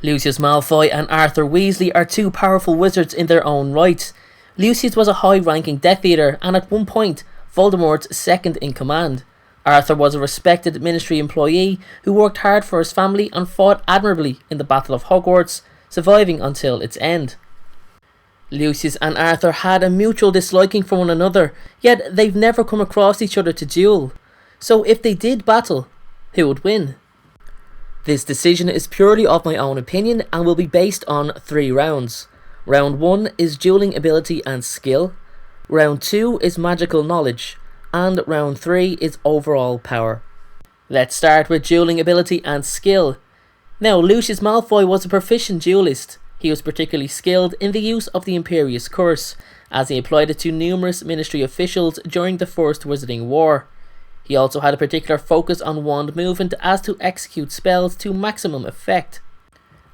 Lucius Malfoy and Arthur Weasley are two powerful wizards in their own right. Lucius was a high-ranking Death Eater and at one point Voldemort's second in command. Arthur was a respected ministry employee who worked hard for his family and fought admirably in the Battle of Hogwarts, surviving until its end. Lucius and Arthur had a mutual disliking for one another, yet they've never come across each other to duel. So if they did battle, who would win? This decision is purely of my own opinion and will be based on 3 rounds. Round 1 is dueling ability and skill, round 2 is magical knowledge, and round 3 is overall power. Let's start with dueling ability and skill. Now, Lucius Malfoy was a proficient duelist. He was particularly skilled in the use of the Imperious Curse, as he applied it to numerous ministry officials during the First Wizarding War. He also had a particular focus on wand movement as to execute spells to maximum effect,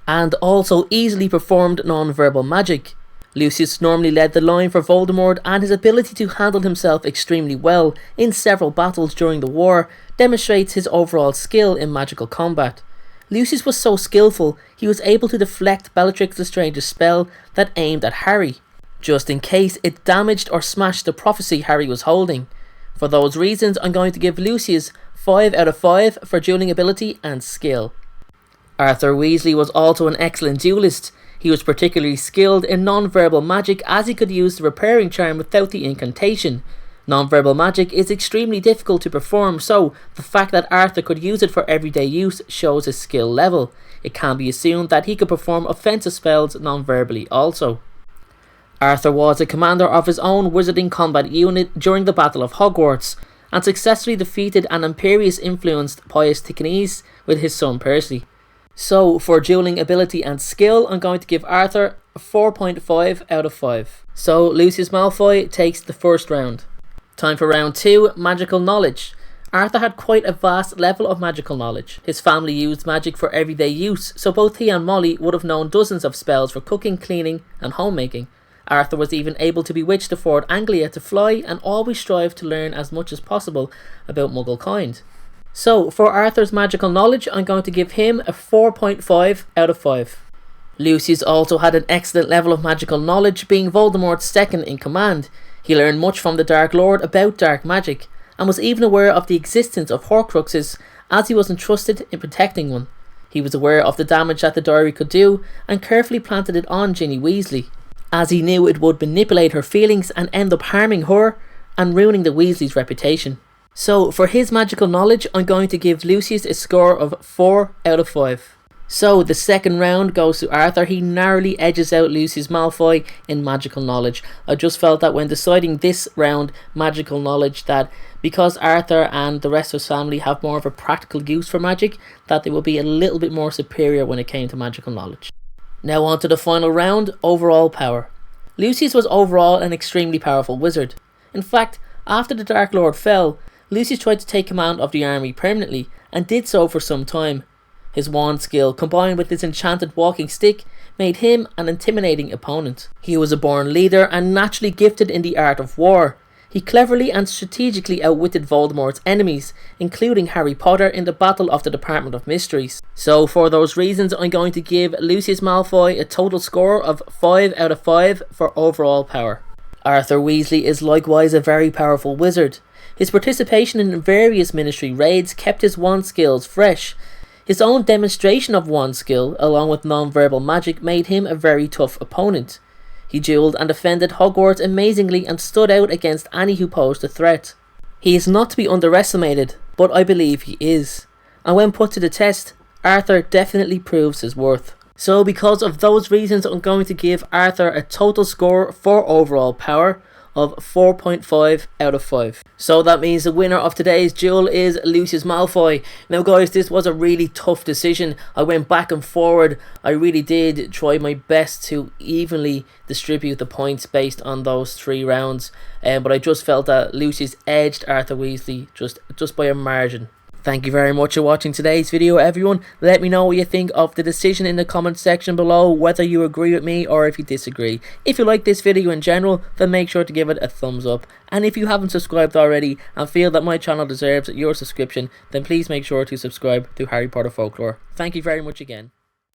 and also easily performed non-verbal magic. Lucius normally led the line for Voldemort, and his ability to handle himself extremely well in several battles during the war demonstrates his overall skill in magical combat. Lucius was so skillful, he was able to deflect Bellatrix Lestrange's spell that aimed at Harry, just in case it damaged or smashed the prophecy Harry was holding. For those reasons, I'm going to give Lucius 5 out of 5 for dueling ability and skill. Arthur Weasley was also an excellent duelist. He was particularly skilled in non-verbal magic, as he could use the repairing charm without the incantation. Non-verbal magic is extremely difficult to perform, so the fact that Arthur could use it for everyday use shows his skill level. It can be assumed that he could perform offensive spells non-verbally also. Arthur was a commander of his own wizarding combat unit during the Battle of Hogwarts, and successfully defeated an Imperius-influenced Pius Ticinese with his son Percy. So, for dueling ability and skill, I'm going to give Arthur a 4.5 out of 5. So, Lucius Malfoy takes the first round. Time for round 2, magical knowledge. Arthur had quite a vast level of magical knowledge. His family used magic for everyday use, so both he and Molly would have known dozens of spells for cooking, cleaning and homemaking. Arthur was even able to bewitch the Ford Anglia to fly, and always strived to learn as much as possible about Mugglekind. So, for Arthur's magical knowledge, I'm going to give him a 4.5 out of 5. Lucius also had an excellent level of magical knowledge, being Voldemort's second in command. He learned much from the Dark Lord about dark magic, and was even aware of the existence of Horcruxes, as he was entrusted in protecting one. He was aware of the damage that the diary could do, and carefully planted it on Ginny Weasley, as he knew it would manipulate her feelings and end up harming her and ruining the Weasleys' reputation. So, for his magical knowledge, I'm going to give Lucius a score of 4 out of 5. So, the second round goes to Arthur. He narrowly edges out Lucius Malfoy in magical knowledge. I just felt that when deciding this round, magical knowledge, that because Arthur and the rest of his family have more of a practical use for magic, that they will be a little bit more superior when it came to magical knowledge. Now on to the final round, overall power. Lucius was overall an extremely powerful wizard. In fact, after the Dark Lord fell, Lucius tried to take command of the army permanently, and did so for some time. His wand skill, combined with his enchanted walking stick, made him an intimidating opponent. He was a born leader and naturally gifted in the art of war. He cleverly and strategically outwitted Voldemort's enemies, including Harry Potter in the Battle of the Department of Mysteries. So for those reasons, I'm going to give Lucius Malfoy a total score of 5 out of 5 for overall power. Arthur Weasley is likewise a very powerful wizard. His participation in various ministry raids kept his wand skills fresh. His own demonstration of wand skill, along with non-verbal magic, made him a very tough opponent. He duelled and defended Hogwarts amazingly and stood out against any who posed a threat. He is not to be underestimated, but I believe he is. And when put to the test, Arthur definitely proves his worth. So because of those reasons, I'm going to give Arthur a total score for overall power of 4.5 out of 5. So that means the winner of today's duel is Lucius Malfoy. Now guys, this was a really tough decision. I went back and forward. I really did try my best to evenly distribute the points based on those 3 rounds. But I just felt that Lucius edged Arthur Weasley just by a margin. Thank you very much for watching today's video, everyone. Let me know what you think of the decision in the comment section below, whether you agree with me or if you disagree. If you like this video in general, then make sure to give it a thumbs up. And if you haven't subscribed already and feel that my channel deserves your subscription, then please make sure to subscribe to Harry Potter Folklore. Thank you very much again.